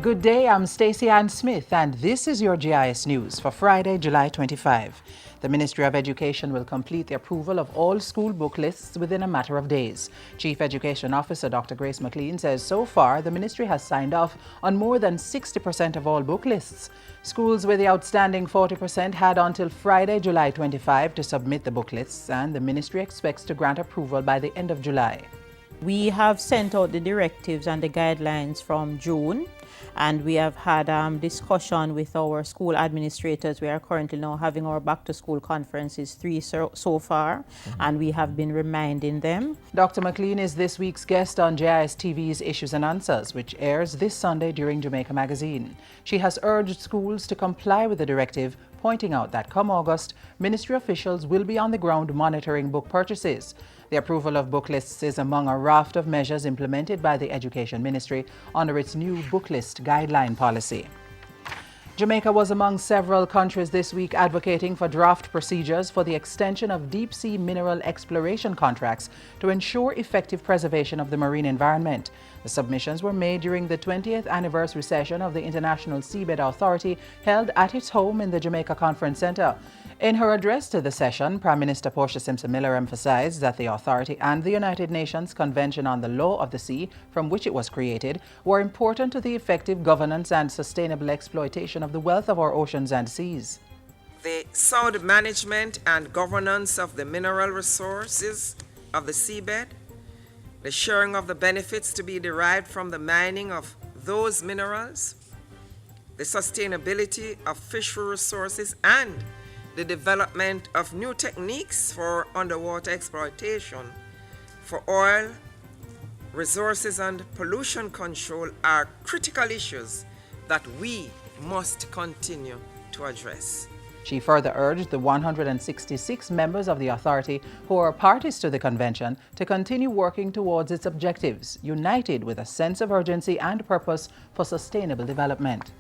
Good day, I'm Stacey Ann Smith, and this is your JIS News for Friday, July 25. The Ministry of Education will complete the approval of all school book lists within a matter of days. Chief Education Officer Dr. Grace McLean says so far the ministry has signed off on more than 60% of all book lists. Schools with the outstanding 40% had until Friday, July 25 to submit the book lists, and the ministry expects to grant approval by the end of July. We have sent out the directives and the guidelines from June, and we have had discussion with our school administrators. We are currently now having our back to school conferences, 3 so far, and we have been reminding them. Dr. McLean is this week's guest on JIS TV's Issues and Answers, which airs this Sunday during Jamaica Magazine. She has urged schools to comply with the directive, pointing out that come August, ministry officials will be on the ground monitoring book purchases. The approval of book lists is among a raft of measures implemented by the Education Ministry under its new book list guideline policy. Jamaica was among several countries this week advocating for draft procedures for the extension of deep-sea mineral exploration contracts to ensure effective preservation of the marine environment. The submissions were made during the 20th anniversary session of the International Seabed Authority held at its home in the Jamaica Conference Center. In her address to the session, Prime Minister Portia SimpsonMiller emphasized that the authority and the United Nations Convention on the Law of the Sea, from which it was created, were important to the effective governance and sustainable exploitation of the wealth of our oceans and seas. The sound management and governance of the mineral resources of the seabed, the sharing of the benefits to be derived from the mining of those minerals, the sustainability of fishery resources, and the development of new techniques for underwater exploitation for oil, resources, and pollution control are critical issues that we must continue to address. She further urged the 166 members of the authority who are parties to the convention to continue working towards its objectives, united with a sense of urgency and purpose for sustainable development.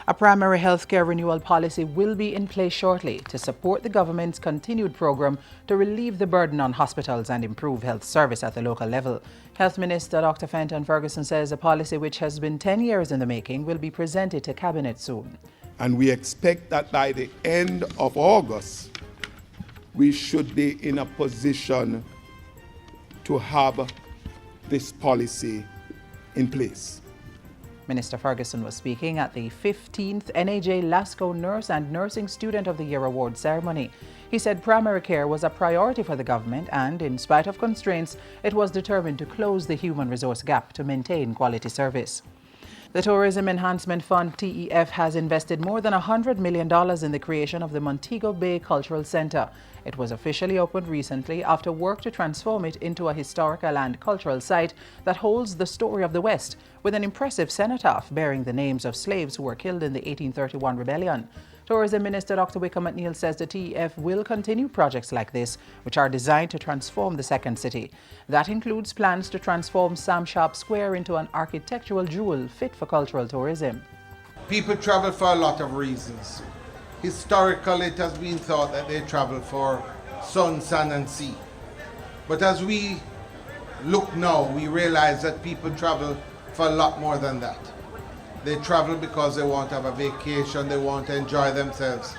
A primary healthcare renewal policy will be in place shortly to support the government's continued program to relieve the burden on hospitals and improve health service at the local level. Health Minister Dr. Fenton Ferguson says a policy which has been 10 years in the making will be presented to Cabinet soon. And we expect that by the end of August, we should be in a position to have this policy in place. Minister Ferguson was speaking at the 15th NAJ LASCO Nurse and Nursing Student of the Year Award ceremony. He said primary care was a priority for the government and, in spite of constraints, it was determined to close the human resource gap to maintain quality service. The Tourism Enhancement Fund, TEF, has invested more than $100 million in the creation of the Montego Bay Cultural Center. It was officially opened recently after work to transform it into a historical and cultural site that holds the story of the West, with an impressive cenotaph bearing the names of slaves who were killed in the 1831 rebellion. Tourism Minister Dr. Wickham McNeil says the TEF will continue projects like this, which are designed to transform the second city. That includes plans to transform Sam Sharp Square into an architectural jewel fit for cultural tourism. People travel for a lot of reasons. Historically, it has been thought that they travel for sun, sun, and sea. But as we look now, we realize that people travel for a lot more than that. They travel because they want to have a vacation, they want to enjoy themselves.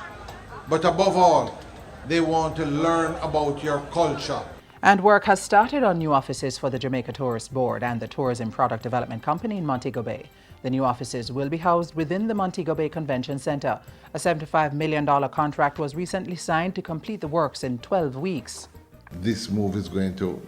But above all, they want to learn about your culture. And work has started on new offices for the Jamaica Tourist Board and the Tourism Product Development Company in Montego Bay. The new offices will be housed within the Montego Bay Convention Center. A $75 million contract was recently signed to complete the works in 12 weeks. This move is going to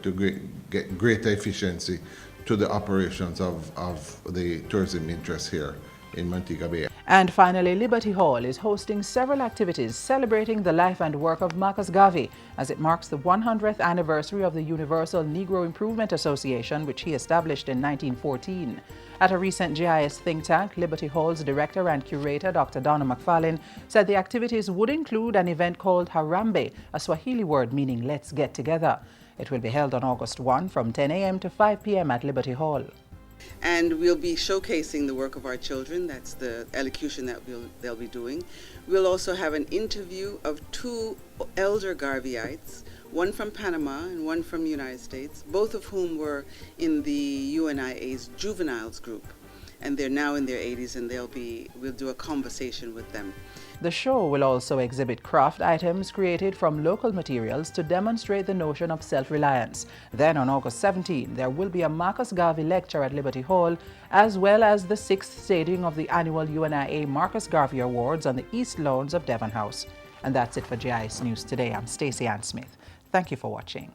get greater efficiency to the operations of the tourism interests here in Montego Bay. And finally, Liberty Hall is hosting several activities celebrating the life and work of Marcus Garvey as it marks the 100th anniversary of the Universal Negro Improvement Association, which he established in 1914. At a recent JIS think tank, Liberty Hall's director and curator, Dr. Donna McFarlane, said the activities would include an event called Harambe, a Swahili word meaning let's get together. It will be held on August 1 from 10 a.m. to 5 p.m. at Liberty Hall. And we'll be showcasing the work of our children. That's the elocution that they'll be doing. We'll also have an interview of 2 elder Garveyites, one from Panama and one from the United States, both of whom were in the UNIA's juveniles group. and they're now in their 80s, and we'll do a conversation with them. The show will also exhibit craft items created from local materials to demonstrate the notion of self-reliance. Then on August 17, there will be a Marcus Garvey lecture at Liberty Hall, as well as the 6th staging of the annual UNIA Marcus Garvey Awards on the East Lawns of Devon House. And that's it for JIS News Today. I'm Stacey Ann Smith. Thank you for watching.